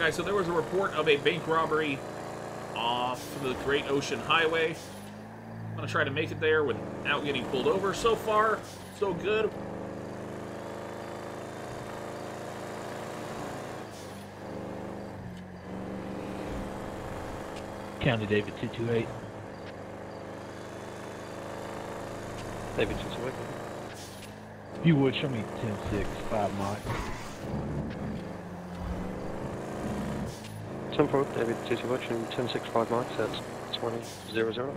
guys, so there was a report of a bank robbery off the Great Ocean Highway. I'm going to try to make it there without getting pulled over. So far, so good. County David 228. David 228. If you would, show me 10-6, 5 miles. 10-4, David 228, and 10-6, 5 miles, that's 20-0-0. I'm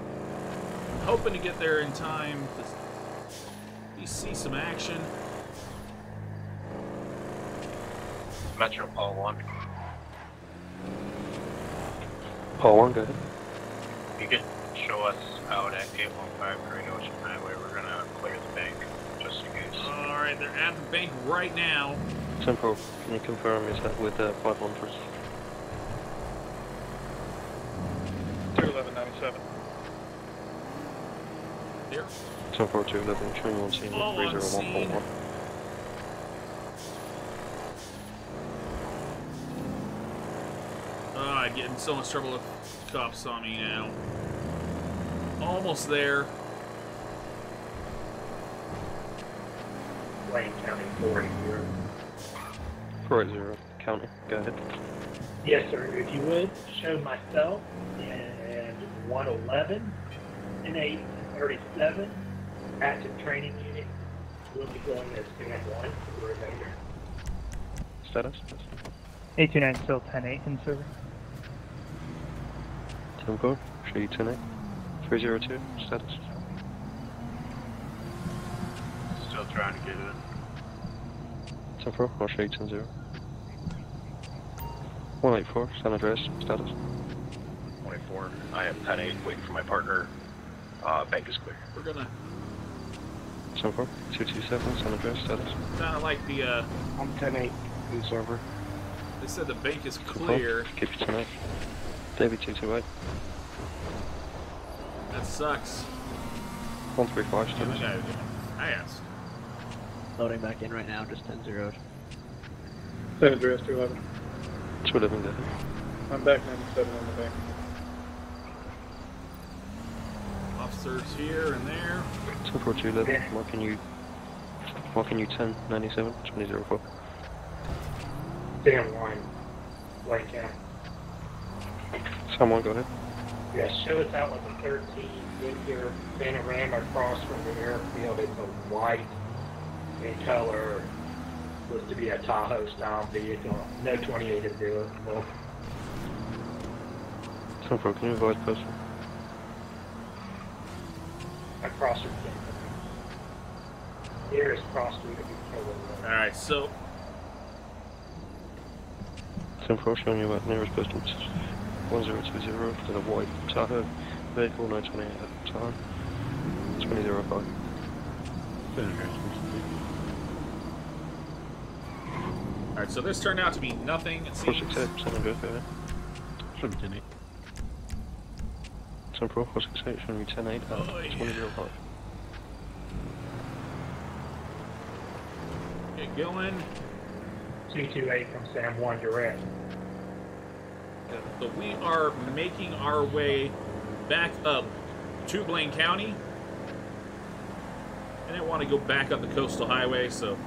hoping to get there in time to see some action. Metro Paul 1. Paul 1, go ahead. You could show us out at 815 Great Ocean Highway. We're gonna clear the bank, just in case. Alright, they're at the bank right now. 10-4, can you confirm is that with 5-1 first? 21197. Here. 10-4, 211, showing you on scene, Oh, on 30141. I'd get in so much trouble if cops saw me now. Almost there. Wayne County 480. 480, county, go ahead. Yes, sir. If you would, show myself and 111 and 837 active training unit. We'll be going as Command 1 for the remainder. Status? 829 still 10-8 in server. 10-4, show you 10-8. 302, status. Still trying to get in. 10-4, I'll show you 10-0. 184, San Andreas, status. 24. I am 10-8, waiting for my partner. Bank is clear. We're gonna 10-4, 227, San Andreas, status. kind of like the, I'm 10-8 in server. they said the bank is clear. Keep you 10-8. David 228. That sucks. 135, Damn, status. that guy was getting fast. Loading back in right now, just 10-0. San Andreas 211. 211, go ahead. I'm back 97 on the bank. Officers here and there. 10-4, 211, marking you 10, 97, 20-04. Sam 1, Wayne County. Someone, go ahead. Yes, show us out with a 13 with your panorama across from the airfield. It's a white in color. Supposed to be a Tahoe style vehicle. No 28 is there. No. 10-4, can you advise person? Across from the nearest cross street to be killed. Alright, so 10-4, showing you nearest person. 1020 for the white Tahoe vehicle, 928 at the time. 2005. alright, so this turned out to be nothing, it seems. 468, 7 go ahead. Show me 10-8. 10-4, 468, showing you 10-8 at 2005. Get going. 228 from Sam 1 direct. So we are making our way back up to Blaine County. I didn't want to go back up the coastal highway, so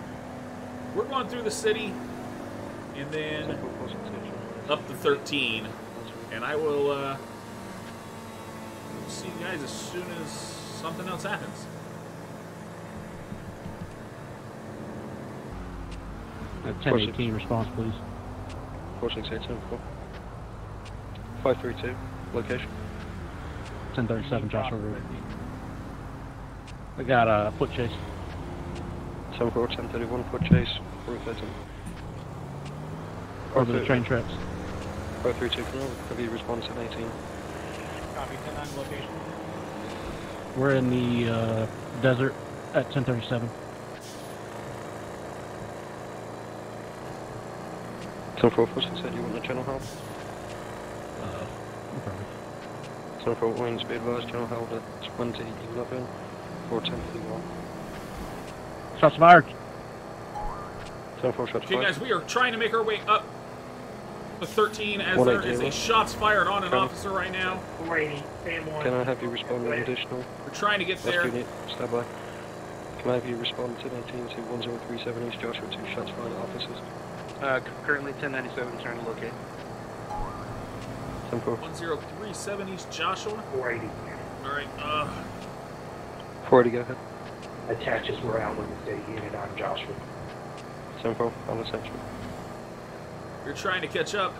we're going through the city and then up to 13. And I will see you guys as soon as something else happens. 10-18 response, please. 468, 10-4. 532, location. 1037 Joshua Road. I got a foot chase. 7-4, 1031, foot chase, route 13. Over the train tracks. 532, can you respond to 18? Copy 10-9 location. We're in the desert at 1037. 10-4, 468, you want the channel help? Perfect. 10-4, wings, be advised, channel held at 2011 or 1051. Shots fired. 10-4, shots Okay, fired. guys, we are trying to make our way up The 13, as there is a shots fired on an officer right now. 480, Sam 1. Can I have you respond with additional? We're trying to get Last there. unit, stand by. Can I have you respond to 1018 to 1037 East Joshua, 2 shots fired at officers? Currently 1097, trying to locate. 10-4. 1037 East Joshua. 480. Alright, 480, go ahead. Attaches were out with the state unit on Joshua. 10-4, on the section. you're trying to catch up.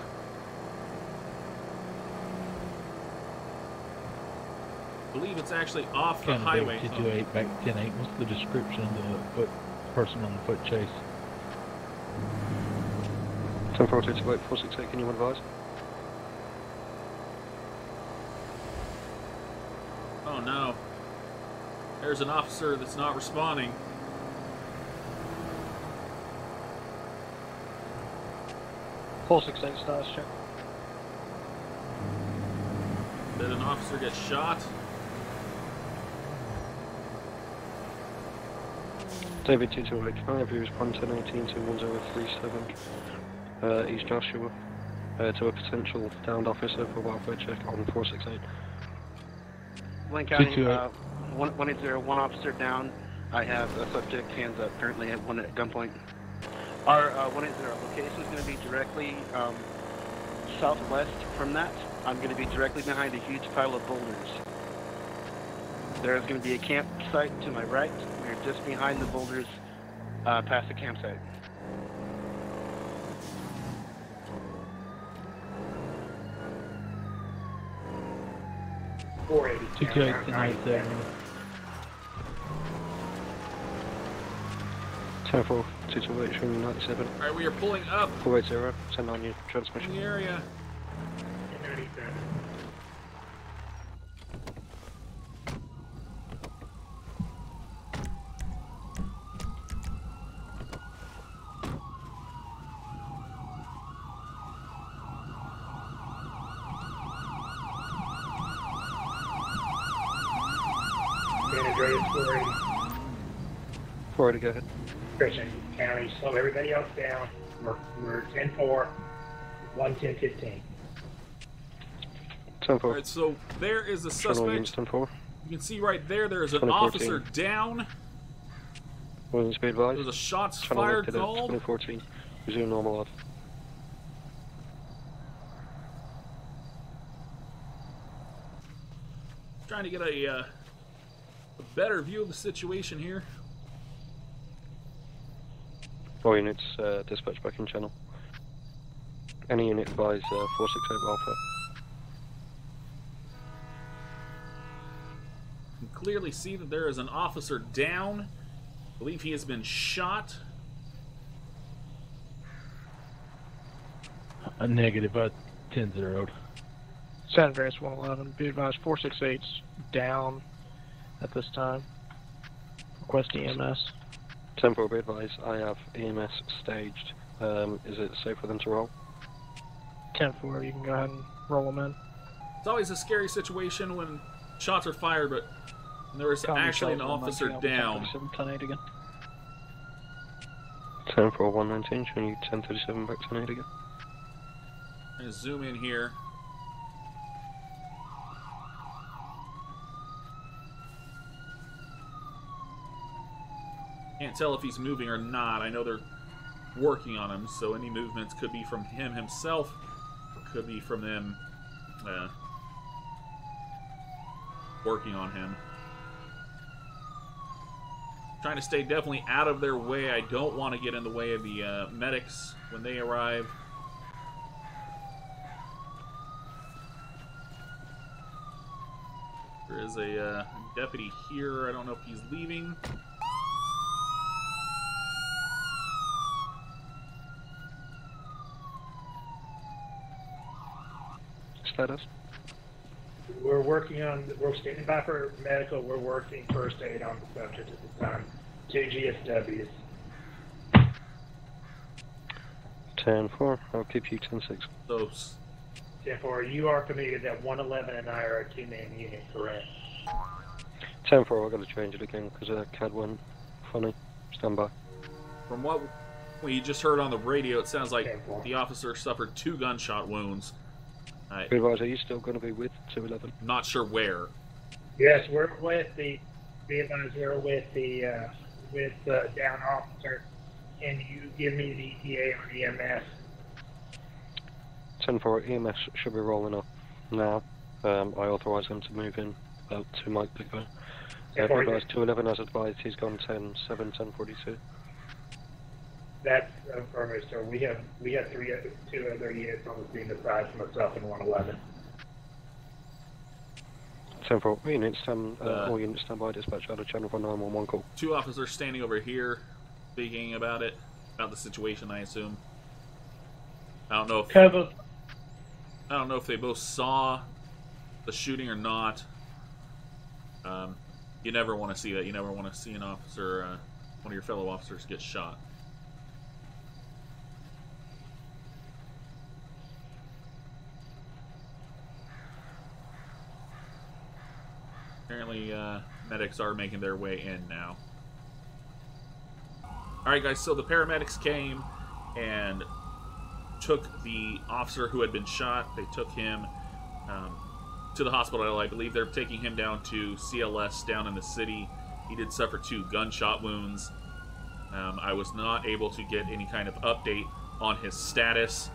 I believe it's actually off the highway. 228 back 10-8. What's the description of the person on the foot chase? 10-4, 228, 468, can you advise? Oh no. There's an officer that's not responding. Full 6-8 status check. Did an officer get shot? David 228, can I have you respond 1018 to 1037 East Joshua to a potential downed officer for welfare check on 468? Blaine County, 228. 180, one officer down. I have a subject, hands up, currently at one at gunpoint. Our 180 location is going to be directly southwest from that. I'm going to be directly behind a huge pile of boulders. There's going to be a campsite to my right. We're just behind the boulders past the campsite. .480. 228 to 97. 10-4, 228, showing 97. Alright, we are pulling up 480, send on your transmission. in the area. 1097. San Andreas 480. 480, go ahead. Christian County, slow everybody else down. We're 10-4, 110-15. 10-4. Alright, so there is a suspect. 10-4. You can see right there, there is an 2014. officer down. William speed advised. There's a shots Channel fired located called. 2014. Resume normal off. Trying to get a better view of the situation here. All units dispatch back in channel. Any unit advise 468 welfare. You can clearly see that there is an officer down. I believe he has been shot. A negative 10-0. San Andreas 111, be advised 468's down at this time. Request EMS. 10-4, be advised, I have EMS staged. Is it safe for them to roll? 10-4, you can go ahead and roll them in. It's always a scary situation when shots are fired, but there is actually an officer down. 10-8 again. 10-4, 119, showing you 1037 back to 8 again. I'm going to zoom in here. Can't tell if he's moving or not. I know they're working on him, so any movements could be from him himself, or could be from them working on him. Trying to stay definitely out of their way. I don't want to get in the way of the medics when they arrive. There is a deputy here. I don't know if he's leaving. Status? We're working on, we're standing by for medical, we're working first aid on the subject at this time. 2 GSWs. 10-4, I'll keep you 10-6. So 10-4, you are familiar that 111 and I are a 2-man unit, correct? 10-4, I've got to change it again because CAD went funny. Stand by. from what Well, you just heard on the radio, it sounds like the officer suffered 2 gunshot wounds. Advise, are you still going to be with 211? Not sure where. Yes, we're with the down officer. Can you give me the ETA or EMS? 10-4 EMS should be rolling up now. I authorise them to move in about 2 miles ago. Advise 211 as advised, he's gone 10-7, 1042. That's affirmative, sir. We have 2 other units on the scene besides myself and 111. 10-4 units, all units stand by, dispatch out of channel for 911 call. 2 officers standing over here speaking about the situation, I assume. I don't know if they both saw the shooting or not. You never want to see that. You never want to see an officer, one of your fellow officers get shot. Apparently, medics are making their way in now. Alright guys, so the paramedics came and took the officer who had been shot. They took him to the hospital. I believe they're taking him down to CLS down in the city. He did suffer 2 gunshot wounds. I was not able to get any kind of update on his status.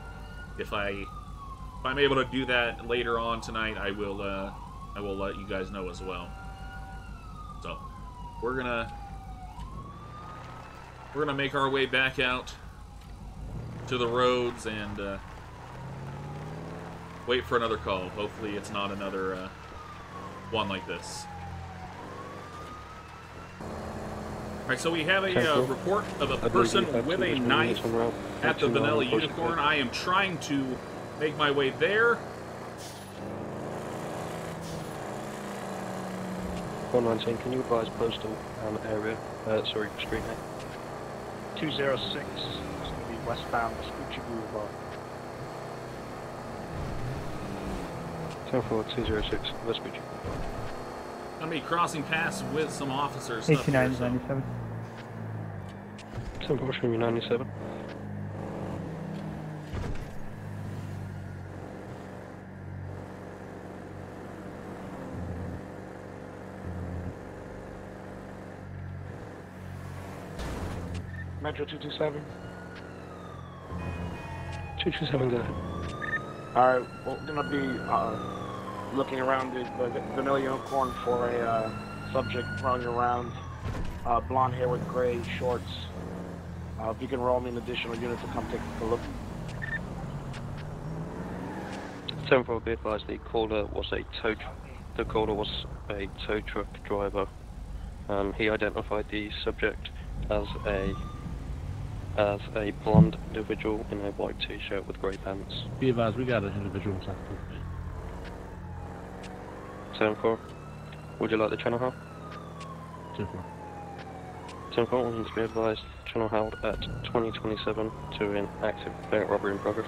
If I'm able to do that later on tonight, I will let you guys know as well. So we're gonna make our way back out to the roads and wait for another call. Hopefully it's not another one like this. Alright, so we have a report of a person with a knife at the Vanilla Unicorn. I am trying to make my way there. 119, can you advise postal area, street name? 206, it's going to be westbound Vespucci Boulevard. 10-4, 206, Vespucci. I'm going to be crossing paths with some officers. 89 97. 10-4, show me 97. Metro 227. 227, go ahead. Alright, we're going to be looking around the Vanilla Unicorn for a subject running around, blonde hair with gray shorts. If you can roll me an additional unit to come take a look. 10-4, be advised the caller was a tow truck driver. He identified the subject as a blonde individual in a white t-shirt with grey pants. Be advised, we got an individual inside the 10-4, would you like the channel held? 10-4. 10-4, needs to be advised, channel held at 2027 to an active bank robbery in progress.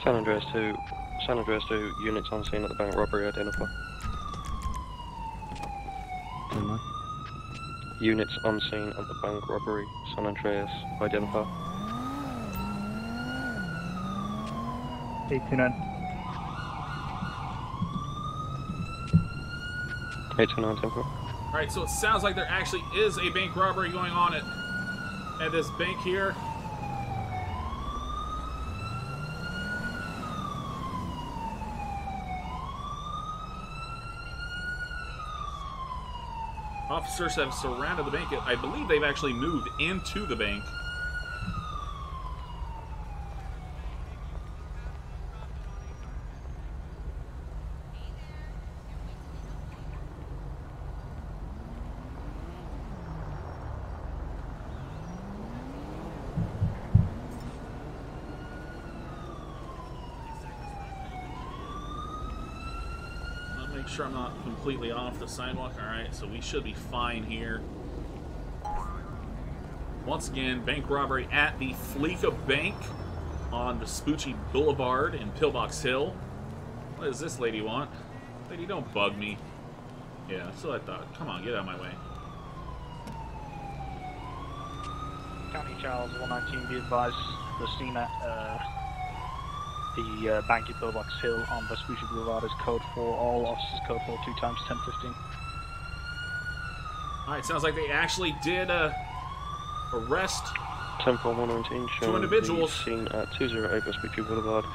San Andreas to units on scene at the bank robbery, identify. 10-9. Units on scene at the bank robbery, San Andreas, identify. 829. 829, 10-4. Alright, so it sounds like there actually is a bank robbery going on at this bank here. Officers have surrounded the bank. I believe they've actually moved into the bank. Sure I'm not completely off the sidewalk. Alright, so we should be fine here. Once again, bank robbery at the Fleeca Bank on Vespucci Boulevard in Pillbox Hill. What does this lady want? Lady, don't bug me. Yeah, that's what I thought. Come on, get out of my way. County Charles 119, be advised, the scene at the bank at Pillbox Hill on Vespucci Boulevard is code 4. All officers code 4 2 times 10:15. Alright, sounds like they actually did arrest 10-4-119, showing 2 individuals. the scene at 208 Vespucci Boulevard.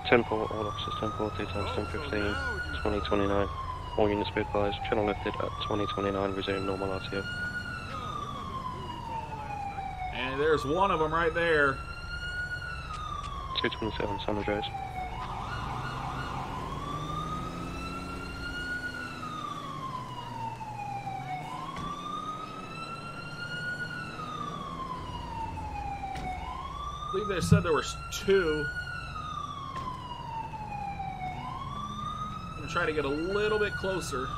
10-4, all officers 10-4, 2 times 10:15, 2029. All units be advised, channel lifted at 2029, resume normal RTO. And there's one of them right there. 227, San Andreas. I believe they said there was 2. I'm going to try to get a little bit closer.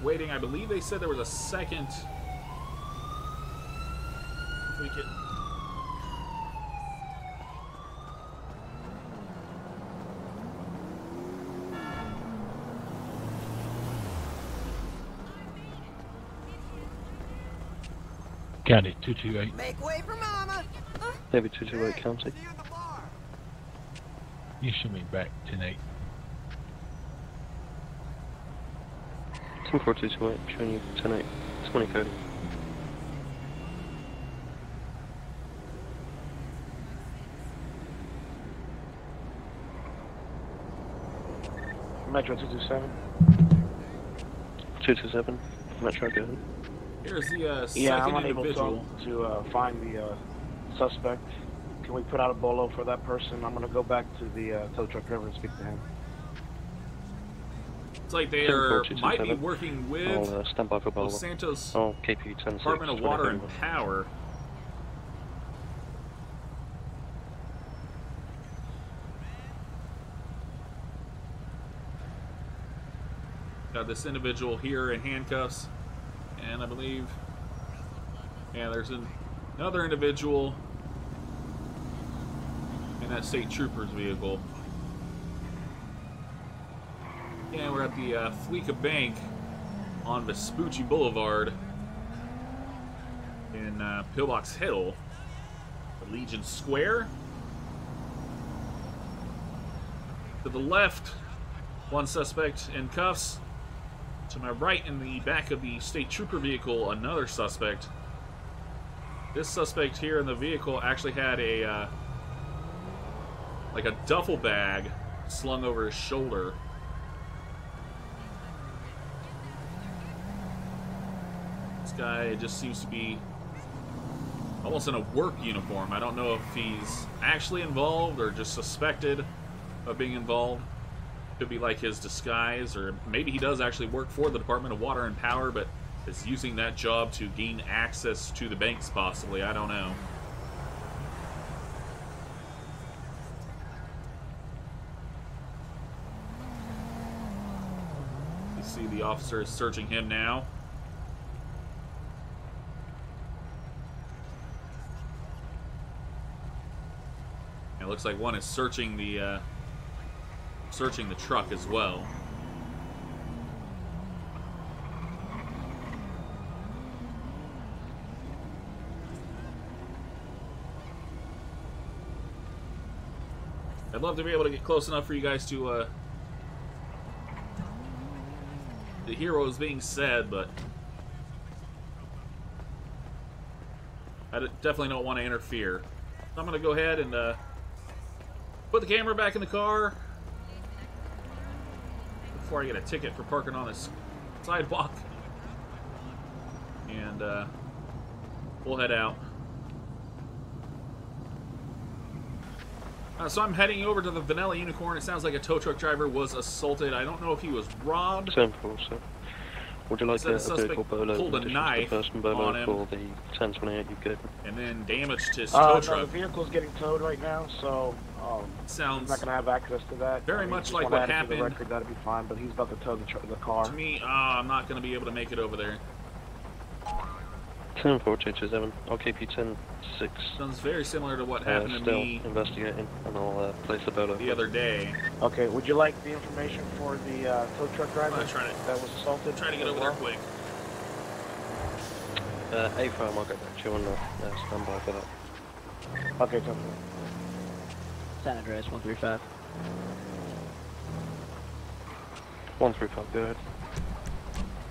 Waiting. I believe they said there was a second. If we could. County 228. Make way for Mama. Maybe 228 County. You show me back 10-8. 10-4-228, showing you 10-8, 20 code. Metro 227. 227, Metro, go ahead. Here's the Yeah, I'm second unable individual. to find the suspect. Can we put out a bolo for that person? I'm going to go back to the tow truck driver and speak to him. It's like they might be working with stand by for Los Santos KP 10 Department of Water and Power. Got this individual here in handcuffs, and I believe, yeah, there's another individual in that state trooper's vehicle. Yeah, we're at the Fleeca Bank on Vespucci Boulevard in Pillbox Hill, Legion Square. To the left, one suspect in cuffs. To my right, in the back of the state trooper vehicle, another suspect. This suspect here in the vehicle actually had a like a duffel bag slung over his shoulder. This guy just seems to be almost in a work uniform. I don't know if he's actually involved or just suspected of being involved. Could be like his disguise, or maybe he does actually work for the Department of Water and Power, but is using that job to gain access to the banks, possibly. I don't know. You see the officer is searching him now. It looks like one is searching the truck as well. I'd love to be able to get close enough for you guys to the hero is being said, but I definitely don't want to interfere. I'm going to go ahead and put the camera back in the car before I get a ticket for parking on this sidewalk. And we'll head out. So I'm heading over to the Vanilla Unicorn. It sounds like a tow truck driver was assaulted. I don't know if he was robbed. 10-4, sir. Would you like Said a the vehicle suspect bolo pulled a in addition to the knife person on bolo him. for the 1028 you gave? And then damaged his tow No, truck. the vehicle's getting towed right now, so he's Sounds not gonna have access to that. very I mean, much just like wanna what add it to the happened. record, that'd be fine. But he's about to tow the car. to me. I'm not going to be able to make it over there. 10-4-2-2-7. I'll keep you 10-6. Sounds very similar to what happened to Still me investigating, and I'll place the bolo. the other day. Okay, would you like the information for the tow truck driver I'm trying that was assaulted? to get over there quick. A-Firm, I'll get back to you on the standby for that. Okay, come on. San Andreas 135. 135, go ahead.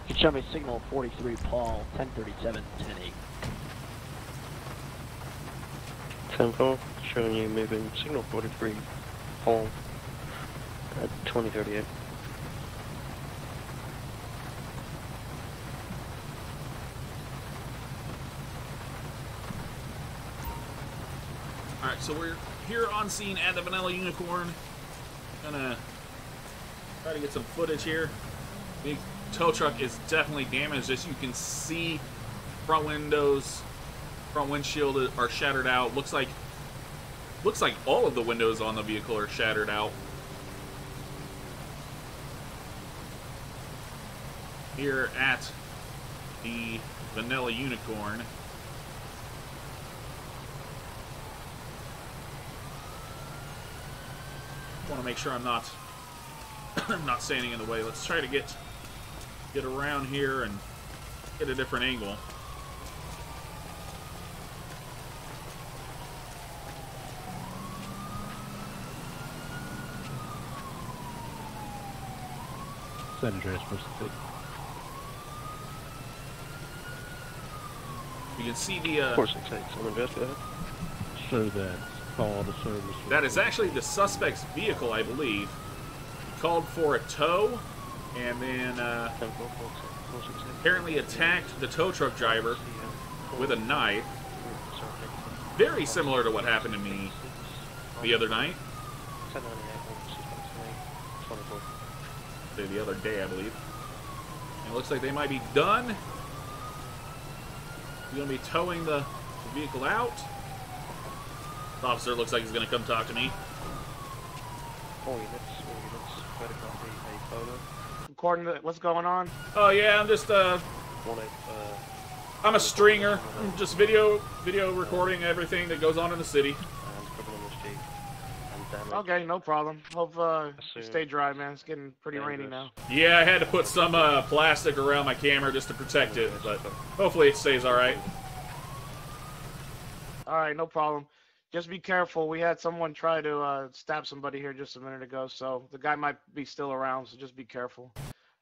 You can show me signal 43 Paul, 1037, 10-8. 10-4, showing you moving signal 43, Paul, at 2038. Alright, so we're here on scene at the Vanilla Unicorn. Gonna try to get some footage here. The tow truck is definitely damaged. As you can see, front windshield are shattered out. Looks like all of the windows on the vehicle are shattered out. Here at the Vanilla Unicorn. Want to make sure I'm not not standing in the way. Let's try to get around here and get a different angle. San Andreas supposed to take. You can see the 468, San Andreas, go ahead. So that's call to service. that is actually the suspect's vehicle, I believe. He called for a tow and then 10-4, apparently attacked the tow truck driver with a knife. Very similar to what happened to me the other night. 1098, The other day, I believe. And it looks like they might be done. You're going to be towing the vehicle out. The officer looks like he's going to come talk to me. 4 units, where to copy a photo. According to what's going on? Oh yeah, I'm just I'm a stringer. I'm just video recording everything that goes on in the city. Okay, no problem. Hope you stay dry, man. It's getting pretty rainy now. Yeah, I had to put some plastic around my camera just to protect it, but hopefully it stays all right. All right, no problem. Just be careful. We had someone try to stab somebody here just a minute ago, so the guy might be still around, so just be careful.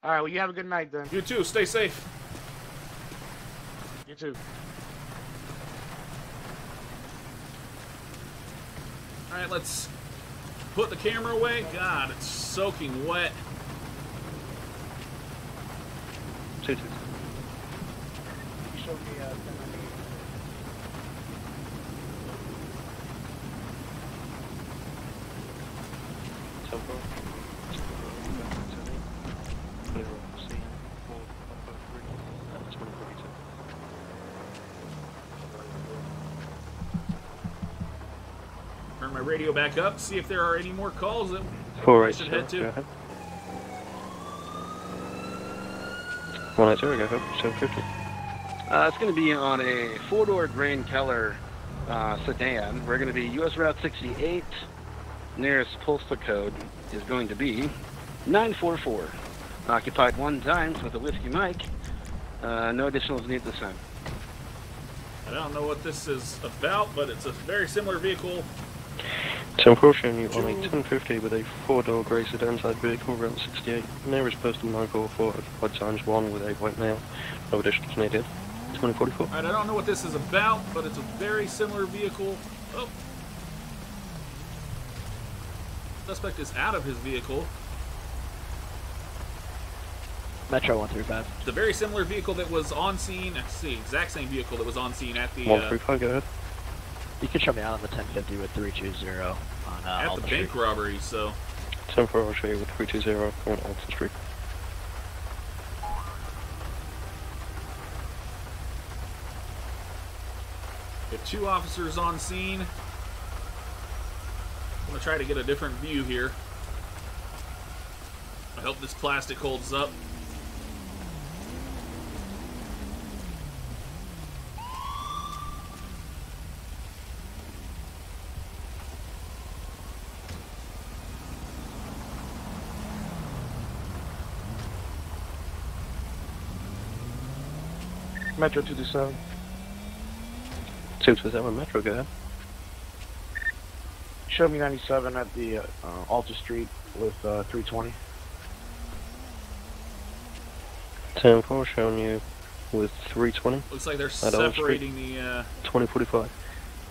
All right, well, you have a good night then. You too. Stay safe. You too. All right, let's put the camera away. God, it's soaking wet. 2-2. Show me, Turn my radio back up, see if there are any more calls that I 480, should head to. go ahead. 180, go ahead, 750. It's going to be on a four-door Grain Keller sedan. We're going to be U.S. Route 68. Nearest postal code is going to be 944. Occupied one time with a Whiskey Mike. No additionals needed this time. I don't know what this is about, but it's a very similar vehicle. 10-4 showing you on a 1050 with a four-door grey sedan type vehicle, Route 68. Nearest postal 944, occupied times 1 with a white male. No additionals needed. 2044. Alright, I don't know what this is about, but it's a very similar vehicle. Oh. Suspect is out of his vehicle. Metro 135. The very similar vehicle that was on scene. It's the exact same vehicle that was on scene at the 135, go ahead. You can show me out on the 1050 with 320 on at the Alton bank Street. robbery. So 10-4, I'll show you with 320 on Alton Street. We have 2 officers on scene. I'm going to try to get a different view here. I hope this plastic holds up. Metro 227. 227 Metro, go ahead. Show me 97 at the Alta Street with 320. 10-4 showing you with 320. Looks like they're separating the 2045.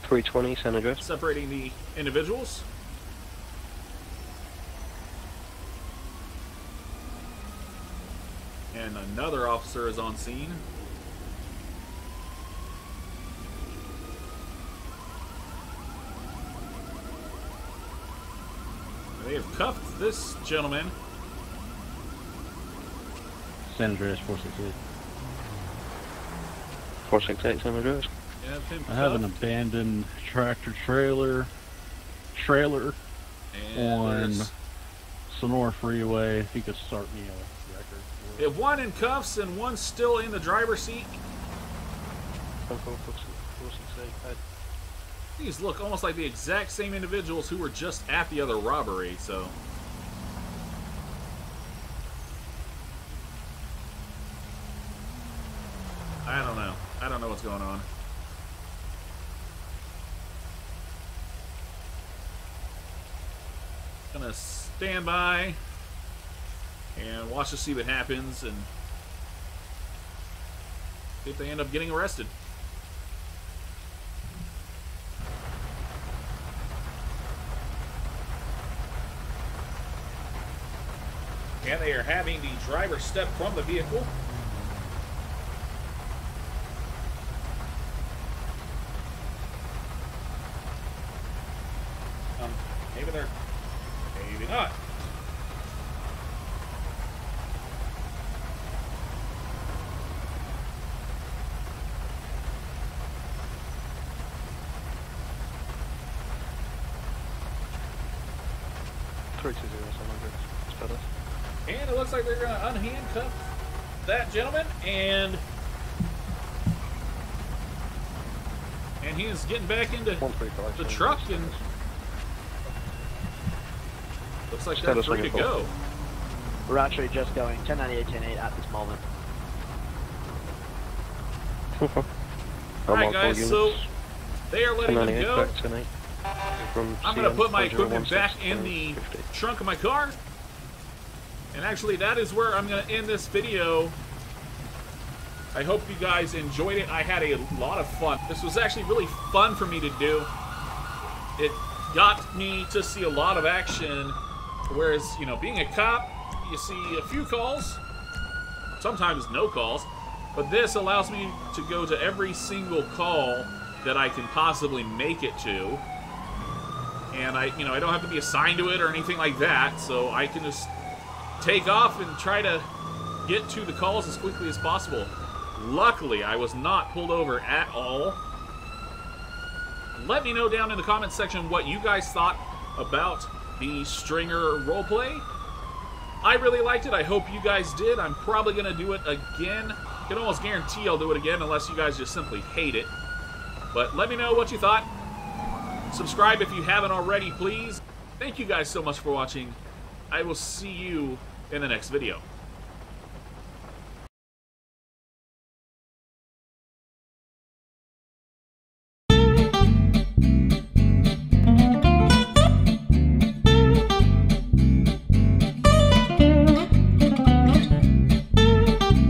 320 San Andreas. separating the individuals. And another officer is on scene. They have cuffed this gentleman. San Andreas 468. 468 San Andreas. I have an abandoned tractor trailer on Sonora Freeway. If you could start me a record. We have 1 in cuffs and 1 still in the driver's seat. These look almost like the exact same individuals who were just at the other robbery, so... I don't know. I don't know what's going on. Gonna stand by and watch to see what happens and see if they end up getting arrested. And they are having the driver step from the vehicle. Maybe they're... maybe not. And it looks like they're going to unhandcuff that gentleman, and he is getting back into the truck, and looks like they're free to go. We're actually just going 1098, 10-8 at this moment. Alright guys, so they are letting them go. I'm going to put my equipment back in the trunk of my car. And actually, that is where I'm going to end this video. I hope you guys enjoyed it. I had a lot of fun. This was actually really fun for me to do. It got me to see a lot of action. Whereas, you know, being a cop, you see a few calls. Sometimes no calls. But this allows me to go to every single call that I can possibly make it to. And I don't have to be assigned to it or anything like that. So I can just take off and try to get to the calls as quickly as possible. Luckily, I was not pulled over at all. Let me know down in the comments section what you guys thought about the Stringer roleplay. I really liked it. I hope you guys did. I'm probably going to do it again. I can almost guarantee I'll do it again unless you guys just simply hate it. But let me know what you thought. Subscribe if you haven't already, please. Thank you guys so much for watching. I will see you in the next video.